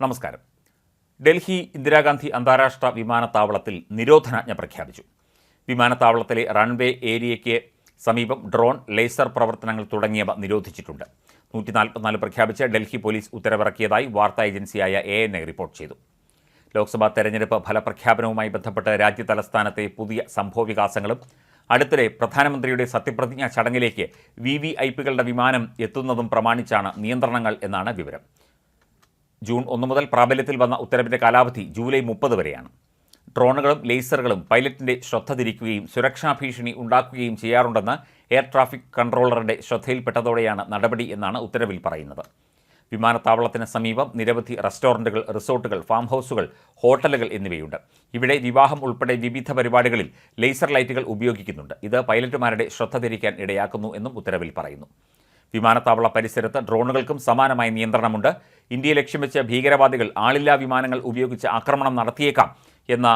നമസ്കാരം. ഡൽഹി ഇന്ദിരാഗാന്ധി അന്താരാഷ്ട്ര വിമാനത്താവളത്തിൽ നിരോധനാജ്ഞ പ്രഖ്യാപിച്ചു. വിമാനത്താവളത്തിലെ റൺവേ ഏരിയയ്ക്ക് സമീപം ഡ്രോൺ, ലേസർ പ്രവർത്തനങ്ങൾ തുടങ്ങിയവ നിരോധിച്ചിട്ടുണ്ട്. 144 പ്രഖ്യാപിച്ച് ഡൽഹി പോലീസ് ഉത്തരവിറക്കിയതായി വാർത്താ ഏജൻസിയായ ANI റിപ്പോർട്ട് ചെയ്തു. ലോക്സഭാ തെരഞ്ഞെടുപ്പ് ഫലപ്രഖ്യാപനവുമായി ബന്ധപ്പെട്ട് രാജ്യതലസ്ഥാനത്തെ പുതിയ സംഭവവികാസങ്ങളും അടുത്തിടെ പ്രധാനമന്ത്രിയുടെ സത്യപ്രതിജ്ഞാ ചടങ്ങിലേക്ക് VVIPകളുടെ വിമാനം എത്തുന്നതും പ്രമാണിച്ചാണ് നിയന്ത്രണങ്ങൾ എന്നാണ് വിവരം. ജൂൺ 1 മുതൽ പ്രാബല്യത്തിൽ വന്ന ഉത്തരവിൻ്റെ കാലാവധി ജൂലൈ 30 വരെയാണ്. ഡ്രോണുകളും ലേസറുകളും പൈലറ്റിൻ്റെ ശ്രദ്ധ തിരിക്കുകയും സുരക്ഷാ ഭീഷണി ഉണ്ടാക്കുകയും ചെയ്യാറുണ്ടെന്ന് എയർ ട്രാഫിക് കൺട്രോളറുടെ ശ്രദ്ധയിൽപ്പെട്ടതോടെയാണ് നടപടി എന്നാണ് ഉത്തരവിൽ പറയുന്നത്. വിമാനത്താവളത്തിന് സമീപം നിരവധി റെസ്റ്റോറൻറ്റുകൾ, റിസോർട്ടുകൾ, ഫാം ഹൗസുകൾ, ഹോട്ടലുകൾ എന്നിവയുണ്ട്. ഇവിടെ വിവാഹം ഉൾപ്പെടെ വിവിധ പരിപാടികളിൽ ലേസർ ലൈറ്റുകൾ ഉപയോഗിക്കുന്നുണ്ട്. ഇത് പൈലറ്റുമാരുടെ ശ്രദ്ധ തിരിക്കാൻ ഇടയാക്കുന്നു എന്നും ഉത്തരവിൽ പറയുന്നു. വിമാനത്താവള പരിസരത്ത് ഡ്രോണുകൾക്കും സമാനമായ നിയന്ത്രണമുണ്ട്. ഇന്ത്യയെ ലക്ഷ്യം വെച്ച് ഭീകരവാദികൾ ആളില്ലാ വിമാനങ്ങൾ ഉപയോഗിച്ച് ആക്രമണം നടത്തിയേക്കാം എന്ന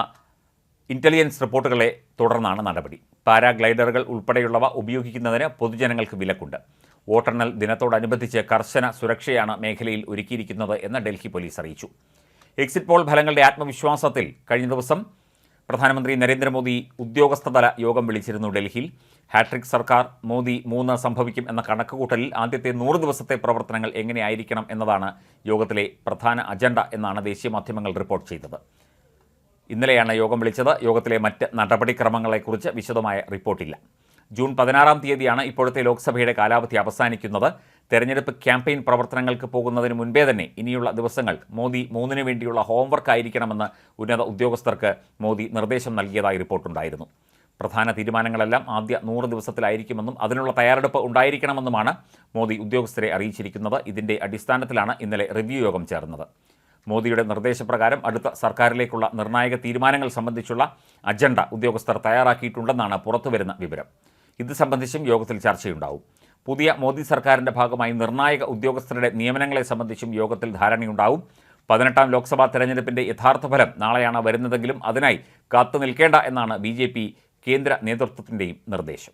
ഇൻ്റലിജൻസ് റിപ്പോർട്ടുകളെ തുടർന്നാണ് നടപടി. പാരാഗ്ലൈഡറുകൾ ഉൾപ്പെടെയുള്ളവ ഉപയോഗിക്കുന്നതിന് പൊതുജനങ്ങൾക്ക് വിലക്കുണ്ട്. വോട്ടെണ്ണൽ ദിനത്തോടനുബന്ധിച്ച് കർശന സുരക്ഷയാണ് മേഖലയിൽ ഒരുക്കിയിരിക്കുന്നത് എന്ന് ഡൽഹി പോലീസ് അറിയിച്ചു. എക്സിറ്റ് പോൾ ഫലങ്ങളുടെ ആത്മവിശ്വാസത്തിൽ കഴിഞ്ഞ ദിവസം പ്രധാനമന്ത്രി നരേന്ദ്രമോദി ഉദ്യോഗസ്ഥതല യോഗം വിളിച്ചിരുന്നു ഡൽഹിയിൽ. ഹാട്രിക് സർക്കാർ, മോദി 3 സംഭവിക്കും എന്ന കണക്കുകൂട്ടലിൽ ആദ്യത്തെ 100 ദിവസത്തെ പ്രവർത്തനങ്ങൾ എങ്ങനെയായിരിക്കണം എന്നതാണ് യോഗത്തിലെ പ്രധാന അജണ്ട എന്നാണ് ദേശീയ മാധ്യമങ്ങൾ റിപ്പോർട്ട് ചെയ്തത്. ഇന്നലെയാണ് യോഗം വിളിച്ചത്. യോഗത്തിലെ മറ്റ് നടപടിക്രമങ്ങളെക്കുറിച്ച് വിശദമായ റിപ്പോർട്ടില്ല. ജൂൺ 16 തീയതിയാണ് ഇപ്പോഴത്തെ ലോക്സഭയുടെ കാലാവധി അവസാനിക്കുന്നത്. തെരഞ്ഞെടുപ്പ് ക്യാമ്പയിൻ പ്രവർത്തനങ്ങൾക്ക് പോകുന്നതിന് മുൻപേ തന്നെ ഇനിയുള്ള ദിവസങ്ങൾ മോദി 3 വേണ്ടിയുള്ള ഹോംവർക്ക് ആയിരിക്കണമെന്ന് ഉന്നത ഉദ്യോഗസ്ഥർക്ക് മോദി നിർദ്ദേശം നൽകിയതായി റിപ്പോർട്ടുണ്ടായിരുന്നു. പ്രധാന തീരുമാനങ്ങളെല്ലാം ആദ്യ 100 ദിവസത്തിലായിരിക്കുമെന്നും അതിനുള്ള തയ്യാറെടുപ്പ് ഉണ്ടായിരിക്കണമെന്നുമാണ് മോദി ഉദ്യോഗസ്ഥരെ അറിയിച്ചിരിക്കുന്നത്. ഇതിൻ്റെ അടിസ്ഥാനത്തിലാണ് ഇന്നലെ റിവ്യൂ യോഗം ചേർന്നത്. മോദിയുടെ നിർദ്ദേശപ്രകാരം അടുത്ത സർക്കാരിലേക്കുള്ള നിർണായക തീരുമാനങ്ങൾ സംബന്ധിച്ചുള്ള അജണ്ട ഉദ്യോഗസ്ഥർ തയ്യാറാക്കിയിട്ടുണ്ടെന്നാണ് പുറത്തുവരുന്ന വിവരം. ഇത് സംബന്ധിച്ചും യോഗത്തിൽ ചർച്ചയുണ്ടാവും. പുതിയ മോദി സർക്കാരിൻ്റെ ഭാഗമായി നിർണായക ഉദ്യോഗസ്ഥരുടെ നിയമനങ്ങളെ സംബന്ധിച്ചും യോഗത്തിൽ ധാരണയുണ്ടാവും. 18ാം ലോക്സഭാ തെരഞ്ഞെടുപ്പിൻ്റെ യഥാർത്ഥ ഫലം നാളെയാണ് വരുന്നതെങ്കിലും അതിനായി കാത്തു നിൽക്കേണ്ട എന്നാണ് BJP കേന്ദ്ര നേതൃത്വത്തിൻ്റെയും നിർദ്ദേശം.